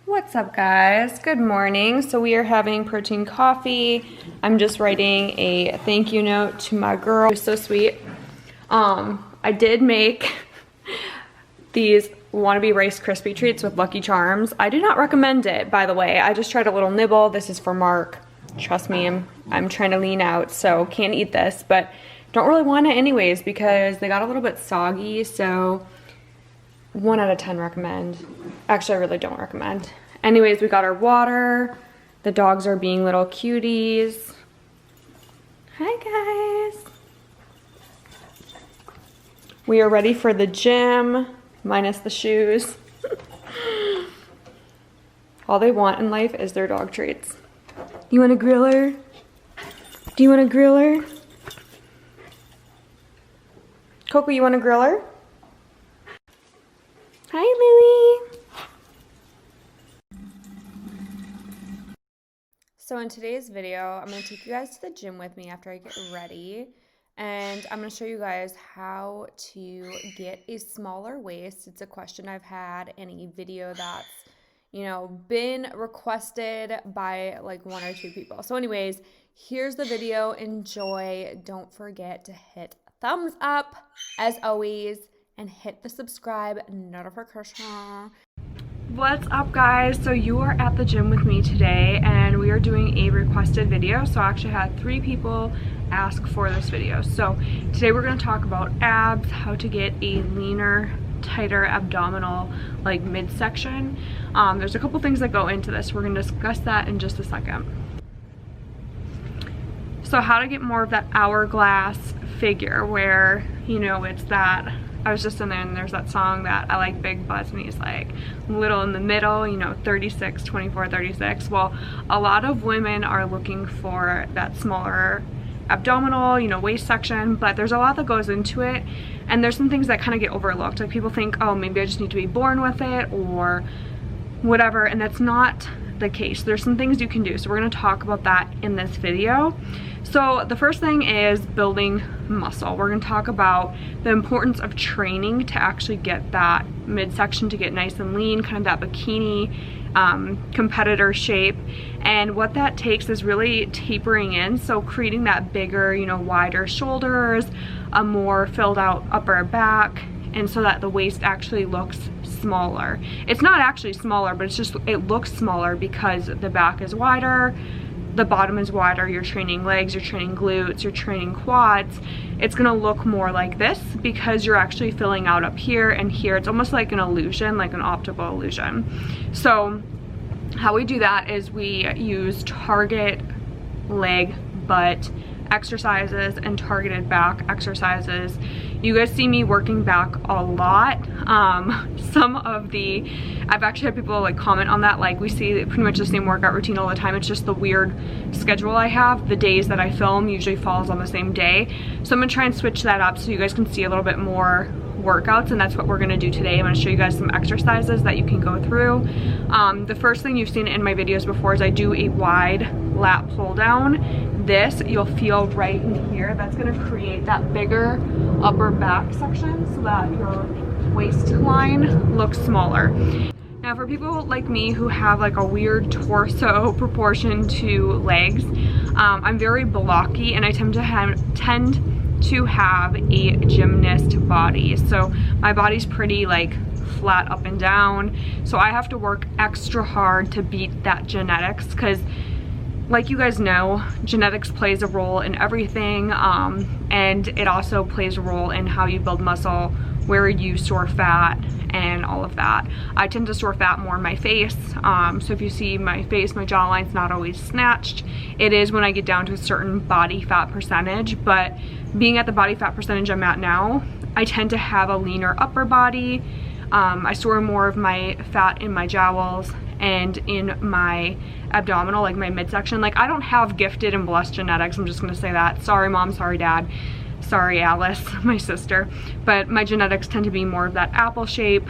What's up, guys? Good morning. So we are having protein coffee. I'm just writing a thank you note to my girl. It was so sweet. I did make these wannabe Rice Krispie treats with Lucky Charms. I do not recommend it, by the way. I just tried a little nibble. This is for Mark. Trust me, I'm trying to lean out, so can't eat this, but don't really want it anyways because they got a little bit soggy, so 1 out of 10 recommend. Actually, I really don't recommend. Anyways, we got our water. The dogs are being little cuties. Hi, guys. We are ready for the gym, minus the shoes. All they want in life is their dog treats. You want a griller? Do you want a griller? Coco, you want a griller? Hi, Louie. So in today's video, I'm going to take you guys to the gym with me after I get ready. And I'm going to show you guys how to get a smaller waist. It's a question I've had in a video that's, been requested by like 1 or 2 people. So anyways, here's the video. Enjoy. Don't forget to hit thumbs up as always and hit the subscribe notification. What's up, guys? So you are at the gym with me today and we are doing a requested video. So I actually had 3 people ask for this video. So today we're going to talk about abs, how to get a leaner, tighter abdominal like midsection. There's a couple things that go into this. We're going to discuss that in just a second. So how to get more of that hourglass figure where, it's that, I was just in there and there's that song that I like big butts and he's like little in the middle, 36, 24, 36. Well, a lot of women are looking for that smaller abdominal, waist section, but there's a lot that goes into it and there's some things that kind of get overlooked. Like people think, oh, maybe I just need to be born with it or whatever, and that's not the case. There's some things you can do, so we're going to talk about that in this video. So the first thing is building muscle. We're going to talk about the importance of training to actually get that midsection to get nice and lean, kind of that bikini competitor shape. And what that takes is really tapering in, so creating that bigger, wider shoulders, a more filled out upper back, and so that the waist actually looks smaller. It's not actually smaller, but it looks smaller because the back is wider, the bottom is wider, you're training legs, you're training glutes, you're training quads. It's gonna look more like this because you're actually filling out up here and here. It's almost like an illusion, like an optical illusion. So how we do that is we use target leg, butt exercises and targeted back exercises. You guys see me working back a lot. I've actually had people like comment on that, like we see pretty much the same workout routine all the time. It's just the weird schedule I have. The days that I film usually falls on the same day. So I'm gonna try and switch that up so you guys can see a little bit more workouts, and that's what we're gonna do today. I'm gonna show you guys some exercises that you can go through. The first thing you've seen in my videos before is I do a wide lat pull down. This you'll feel right in here. That's gonna create that bigger upper back section so that your waistline looks smaller. Now for people like me who have like a weird torso proportion to legs, I'm very blocky and I tend to have a gymnast body. So my body's pretty like flat up and down. So I have to work extra hard to beat that genetics because like you guys know, genetics plays a role in everything, and it also plays a role in how you build muscle, where you store fat, and all of that. I tend to store fat more in my face, so if you see my face, my jawline's not always snatched. It is when I get down to a certain body fat percentage, but being at the body fat percentage I'm at now, I tend to have a leaner upper body. I store more of my fat in my jowls and in my abdominal, like my midsection. Like I don't have gifted and blessed genetics, I'm just gonna say that. Sorry mom, sorry dad, sorry Alice, my sister, but my genetics tend to be more of that apple shape.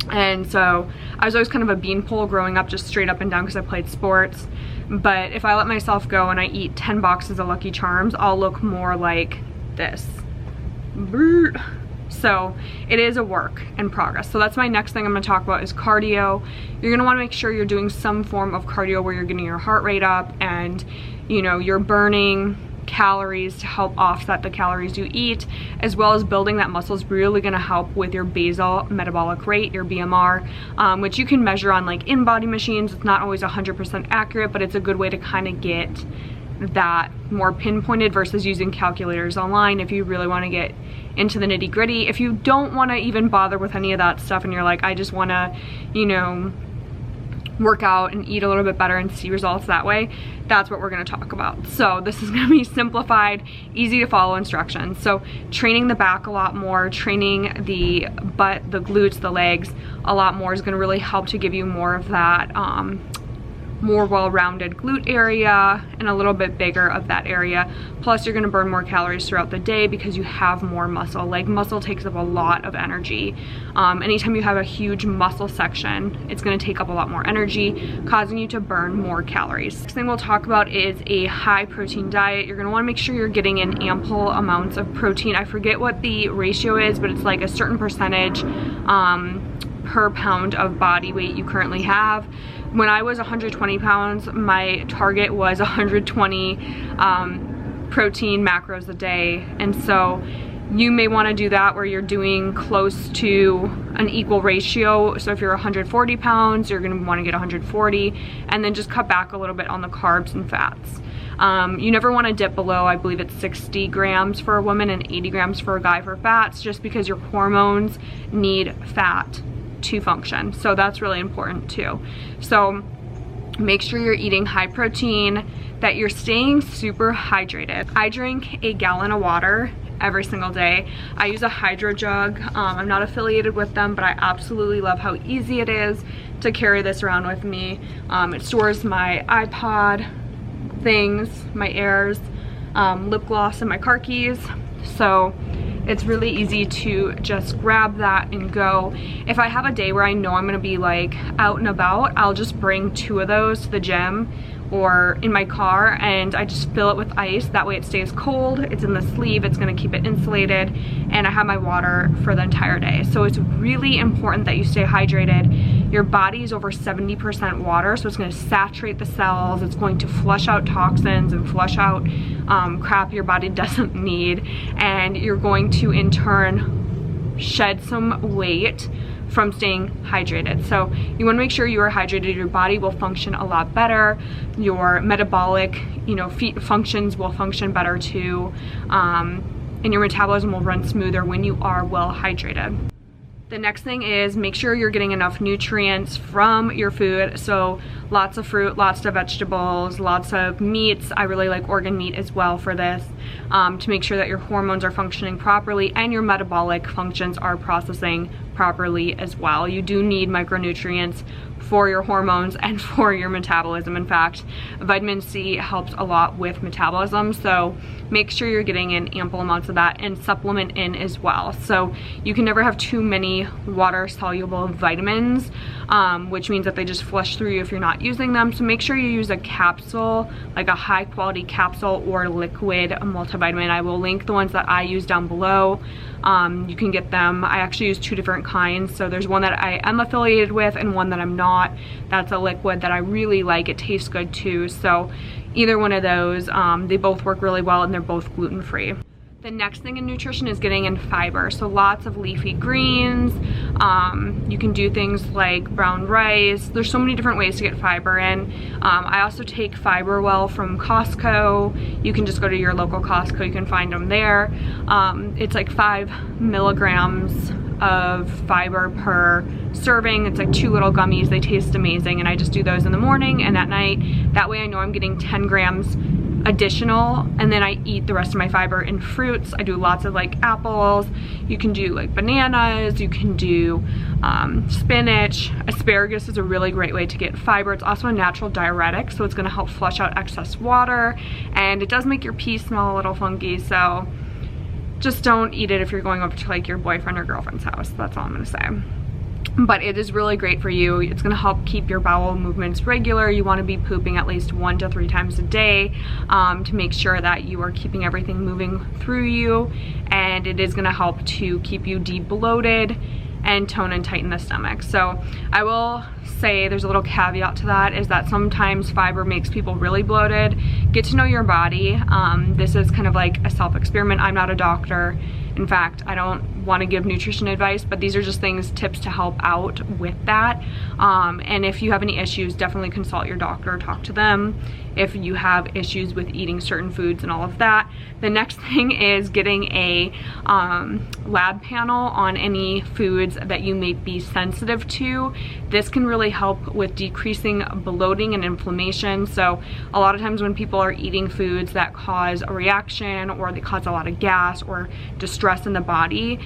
And so I was always kind of a beanpole growing up, just straight up and down because I played sports. But if I let myself go and I eat 10 boxes of Lucky Charms, I'll look more like this. So it is a work in progress. So that's my next thing I'm gonna talk about is cardio. You're gonna wanna make sure you're doing some form of cardio where you're getting your heart rate up and, you know, you're burning calories to help offset the calories you eat, as well as building that muscle is really going to help with your basal metabolic rate, your BMR, which you can measure on like in-body machines. It's not always 100% accurate, but it's a good way to kind of get that more pinpointed versus using calculators online if you really want to get into the nitty-gritty. If you don't want to even bother with any of that stuff and you're like, I just want to, you know, work out and eat a little bit better and see results that way, that's what we're going to talk about. So this is going to be simplified, easy to follow instructions. So training the back a lot more, training the butt, the glutes, the legs a lot more is going to really help to give you more of that more well-rounded glute area and a little bit bigger of that area. Plus you're going to burn more calories throughout the day because you have more muscle. Leg muscle takes up a lot of energy. Anytime you have a huge muscle section, it's going to take up a lot more energy, causing you to burn more calories. Next thing we'll talk about is a high protein diet. You're going to want to make sure you're getting in ample amounts of protein. I forget what the ratio is, but it's like a certain percentage per pound of body weight you currently have. When I was 120 pounds, my target was 120 protein macros a day. And so you may want to do that where you're doing close to an equal ratio. So if you're 140 pounds, you're going to want to get 140 and then just cut back a little bit on the carbs and fats. You never want to dip below, I believe it's 60 grams for a woman and 80 grams for a guy for fats, just because your hormones need fat to function. So that's really important too. So make sure you're eating high protein, that you're staying super hydrated. I drink a gallon of water every single day. I use a hydro jug. I'm not affiliated with them, but I absolutely love how easy it is to carry this around with me. It stores my iPod things, my Airs, lip gloss, and my car keys. So it's really easy to just grab that and go. If I have a day where I know I'm gonna be like out and about, I'll just bring 2 of those to the gym or in my car and I just fill it with ice. That way it stays cold, it's in the sleeve, it's gonna keep it insulated, and I have my water for the entire day. So it's really important that you stay hydrated. Your body is over 70% water, so it's gonna saturate the cells, it's going to flush out toxins and flush out crap your body doesn't need, and you're going to in turn shed some weight from staying hydrated. So you want to make sure you are hydrated. Your body will function a lot better. Your metabolic, you know, functions will function better too, and your metabolism will run smoother when you are well hydrated. The next thing is make sure you're getting enough nutrients from your food. So lots of fruit, lots of vegetables, lots of meats. I really like organ meat as well for this, to make sure that your hormones are functioning properly and your metabolic functions are processing properly as well. You do need micronutrients for your hormones and for your metabolism. In fact, vitamin C helps a lot with metabolism, so make sure you're getting in ample amounts of that and supplement in as well. So you can never have too many water soluble vitamins, which means that they just flush through you if you're not using them. So make sure you use a capsule, like a high quality capsule or liquid multivitamin. I will link the ones that I use down below. You can get them. I actually use 2 different kinds. So there's one that I am affiliated with and one that I'm not. That's a liquid that I really like. It tastes good too. So either one of those, they both work really well and they're both gluten-free. The next thing in nutrition is getting in fiber. So lots of leafy greens. You can do things like brown rice. There's so many different ways to get fiber in. I also take Fiber Well from Costco. You can just go to your local Costco. You can find them there. It's like 5 milligrams of fiber per serving. It's like 2 little gummies. They taste amazing, and I just do those in the morning and at night. That way I know I'm getting 10 grams additional, and then I eat the rest of my fiber in fruits. I do lots of like apples. You can do like bananas. You can do spinach. Asparagus is a really great way to get fiber. It's also a natural diuretic, so it's going to help flush out excess water, and it does make your pee smell a little funky, so just don't eat it if you're going over to like your boyfriend or girlfriend's house. That's all I'm going to say. but it is really great for you. It's going to help keep your bowel movements regular. You want to be pooping at least 1 to 3 times a day to make sure that you are keeping everything moving through you, and it is going to help to keep you de-bloated and tone and tighten the stomach. So I will say there's a little caveat to that, is that sometimes fiber makes people really bloated. Get to know your body. This is kind of like a self-experiment. I'm not a doctor. In fact, I don't want to give nutrition advice, but these are just tips to help out with that. And if you have any issues, definitely consult your doctor, talk to them if you have issues with eating certain foods and all of that. The next thing is getting a lab panel on any foods that you may be sensitive to. This can really help with decreasing bloating and inflammation. So a lot of times when people are eating foods that cause a reaction, or they cause a lot of gas or distress in the body,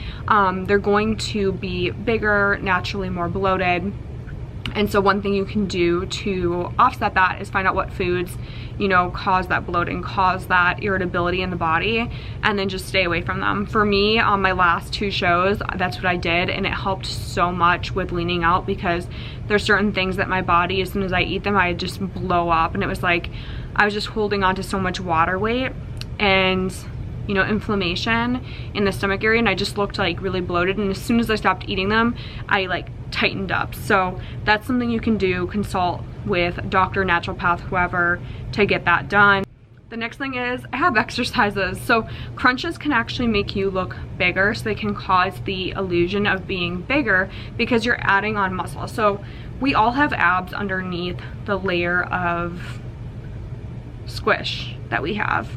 they're going to be bigger, naturally more bloated. And so one thing you can do to offset that is find out what foods, you know, cause that bloating, cause that irritability in the body, and then just stay away from them. For me, on my last 2 shows, that's what I did, and it helped so much with leaning out, because there's certain things that my body, as soon as I eat them, I just blow up, and it was like I was just holding on to so much water weight and, you know, inflammation in the stomach area, and I just looked like really bloated. And as soon as I stopped eating them, I like tightened up. So that's something you can do. Consult with doctor, naturopath, whoever, to get that done. The next thing is I have exercises. So crunches can actually make you look bigger, so they can cause the illusion of being bigger because you're adding on muscle. So we all have abs underneath the layer of squish that we have.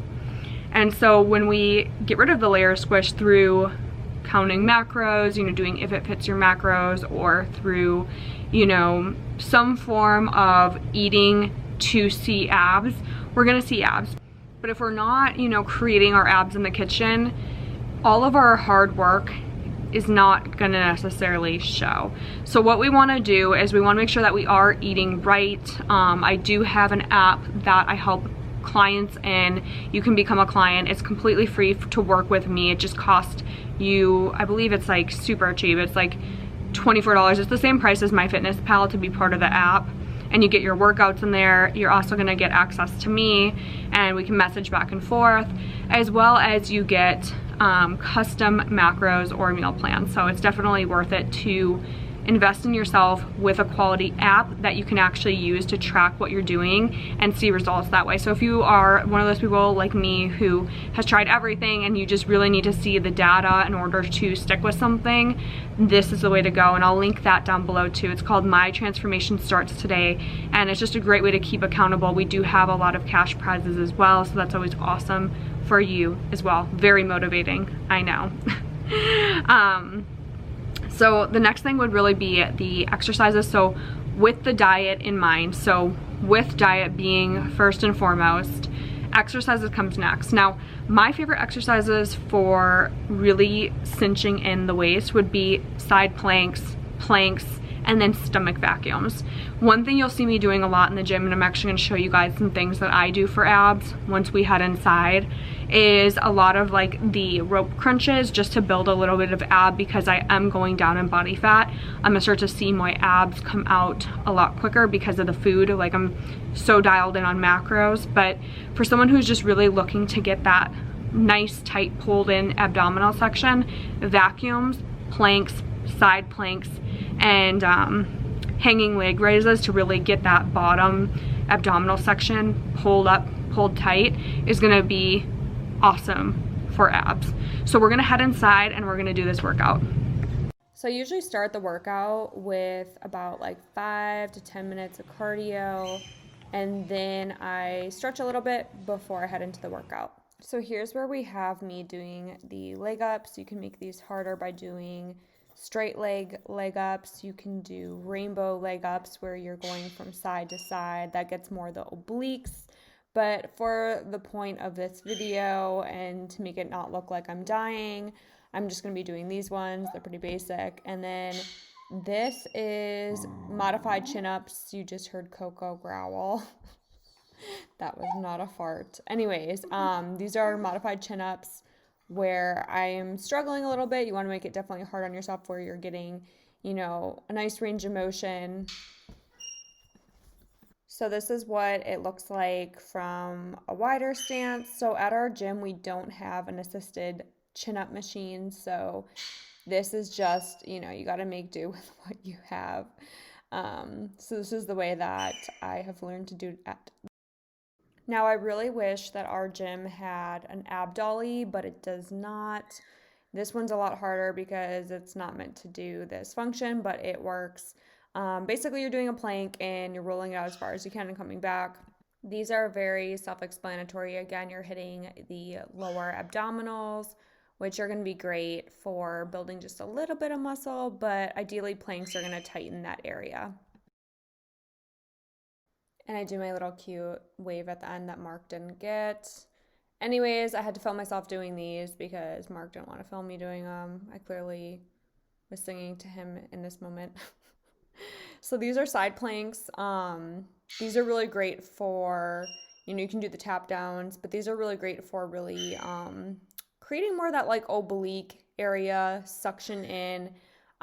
And so when we get rid of the layer of squish through counting macros, you know, doing if it fits your macros, or through, you know, some form of eating to see abs, we're gonna see abs. But if we're not, you know, creating our abs in the kitchen, all of our hard work is not gonna necessarily show. So what we wanna do is we wanna make sure that we are eating right. I do have an app that I help clients in. You can become a client. It's completely free to work with me. It just costs you, I believe it's like super cheap. It's like $24. It's the same price as MyFitnessPal to be part of the app, and you get your workouts in there. You're also going to get access to me, and we can message back and forth, as well as you get custom macros or meal plans. So it's definitely worth it to invest in yourself with a quality app that you can actually use to track what you're doing and see results that way. So if you are one of those people like me who has tried everything and you just really need to see the data in order to stick with something, this is the way to go, and I'll link that down below too. It's called My Transformation Starts Today, and it's just a great way to keep accountable. We do have a lot of cash prizes as well, so that's always awesome for you as well. Very motivating, I know. So the next thing would really be the exercises. So with the diet in mind, so with diet being first and foremost, exercises comes next. Now, my favorite exercises for really cinching in the waist would be side planks, and then stomach vacuums. One thing you'll see me doing a lot in the gym, and I'm actually gonna show you guys some things that I do for abs once we head inside, is a lot of like the rope crunches, just to build a little bit of ab, because I am going down in body fat. I'm gonna start to see my abs come out a lot quicker because of the food. Like, I'm so dialed in on macros. But for someone who's just really looking to get that nice tight pulled in abdominal section, vacuums, planks, side planks, and hanging leg raises to really get that bottom abdominal section pulled up, pulled tight, is gonna be awesome for abs. So we're gonna head inside and we're gonna do this workout. So I usually start the workout with about like 5 to 10 minutes of cardio, and then I stretch a little bit before I head into the workout. So here's where we have me doing the leg ups. You can make these harder by doing straight leg ups. You can do rainbow leg ups where you're going from side to side. That gets more the obliques. But for the point of this video and to make it not look like I'm dying, I'm just going to be doing these ones. They're pretty basic. And then this is modified chin-ups. You just heard Coco growl. That was not a fart. Anyways, these are modified chin-ups where I am struggling a little bit. You want to make it definitely hard on yourself, where you're getting, you know, a nice range of motion. So this is what it looks like from a wider stance. So at our gym, we don't have an assisted chin-up machine. So this is just, you know, you got to make do with what you have. So this is the way that I have learned to do it. Now, I really wish that our gym had an ab dolly, but it does not. This one's a lot harder because it's not meant to do this function, but it works. Basically, you're doing a plank and you're rolling it out as far as you can and coming back. These are very self-explanatory. Again, you're hitting the lower abdominals, which are going to be great for building just a little bit of muscle, but ideally planks are going to tighten that area. And I do my little cute wave at the end that Mark didn't get. Anyways, I had to film myself doing these because Mark didn't want to film me doing them. I clearly was singing to him in this moment. So these are side planks. These are really great for, you know, you can do the tap downs, but these are really great for really creating more of that like oblique area, suction in.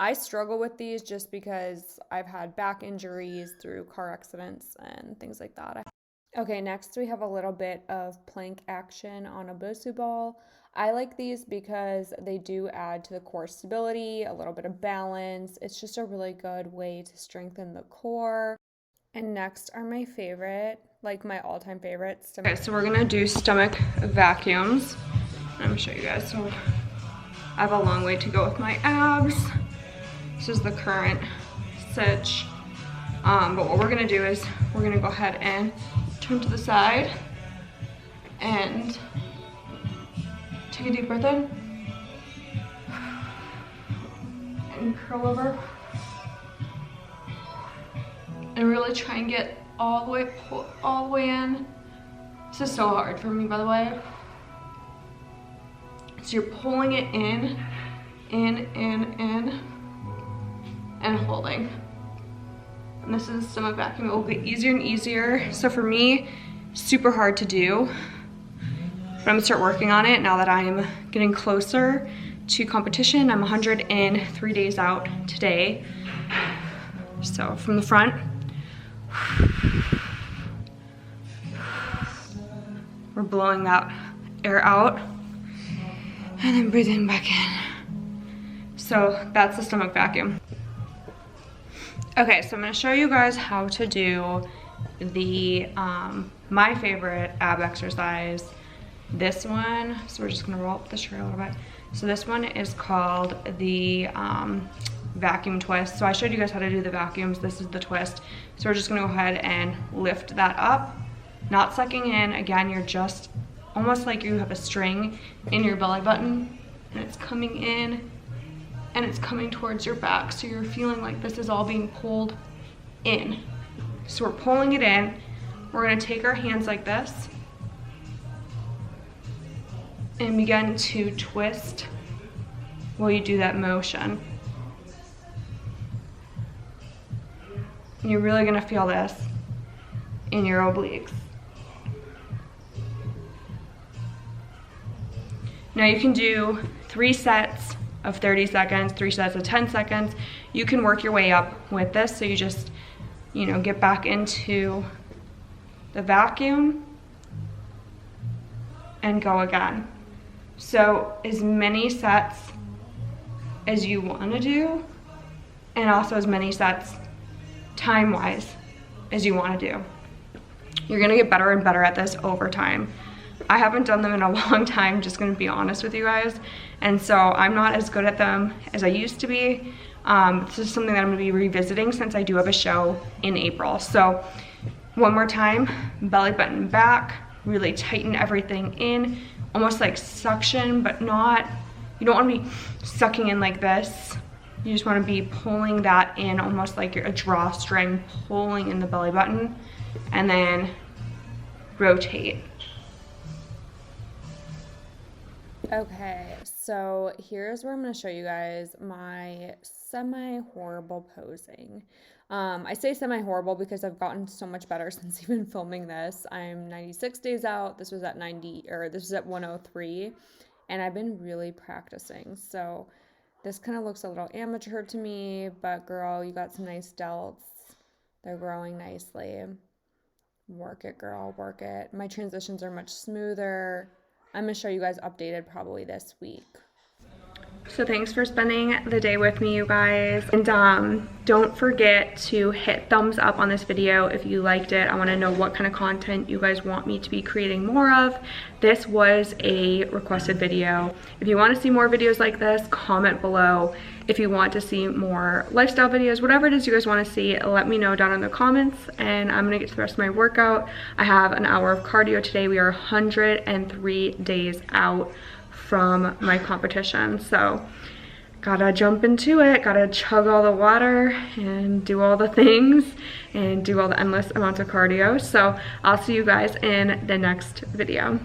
I struggle with these just because I've had back injuries through car accidents and things like that. Okay, next we have a little bit of plank action on a Bosu ball. I like these because they do add to the core stability, a little bit of balance. It's just a really good way to strengthen the core. And next are my favorite, like my all-time favorites. Okay, so we're gonna do stomach vacuums. I'm gonna show you guys. So I have a long way to go with my abs. This is the current sitch. But what we're gonna do is we're gonna go ahead and turn to the side and take a deep breath in and curl over and really try and get all the way in. This is so hard for me, by the way. So you're pulling it in, and holding. And this is stomach vacuum. It will get easier and easier. So for me, super hard to do. But I'm gonna start working on it now that I'm getting closer to competition. I'm 103 days out today. So from the front, we're blowing that air out and then breathing back in. So that's the stomach vacuum. Okay, so I'm gonna show you guys how to do the, my favorite ab exercise. This one, so we're just gonna roll up the shirt a little bit. So this one is called the vacuum twist. So I showed you guys how to do the vacuums. This is the twist. So we're just gonna go ahead and lift that up, not sucking in. Again, you're just almost like you have a string in your belly button and it's coming in and it's coming towards your back. So you're feeling like this is all being pulled in. So we're pulling it in. We're gonna take our hands like this and begin to twist while you do that motion. And you're really gonna feel this in your obliques. Now you can do 3 sets of 30 seconds, 3 sets of 10 seconds. You can work your way up with this. So you just, you know, get back into the vacuum and go again. So as many sets as you want to do, and also as many sets time-wise as you want to do. You're gonna get better and better at this over time. I haven't done them in a long time, just gonna be honest with you guys. And so I'm not as good at them as I used to be. This is something that I'm gonna be revisiting since I do have a show in April. So one more time, belly button back, really tighten everything in, almost like suction, but not, you don't wanna be sucking in like this. You just wanna be pulling that in almost like you're a drawstring, pulling in the belly button, and then rotate. Okay, so here's where I'm gonna show you guys my semi-horrible posing. I say semi-horrible because I've gotten so much better since even filming this. I'm 96 days out. This was at 103, and I've been really practicing. So This kind of looks a little amateur to me, but girl, you got some nice delts. They're growing nicely. Work it, girl, work it. My transitions are much smoother. I'm gonna show you guys updated probably this week. So thanks for spending the day with me, you guys. And don't forget to hit thumbs up on this video if you liked it. I want to know what kind of content you guys want me to be creating more of. This was a requested video. If you want to see more videos like this, comment below. If you want to see more lifestyle videos, whatever it is you guys want to see, let me know down in the comments, and I'm gonna get to the rest of my workout. I have an hour of cardio today. We are 103 days out from my competition, so gotta jump into it, gotta chug all the water and do all the things and do all the endless amounts of cardio. So I'll see you guys in the next video.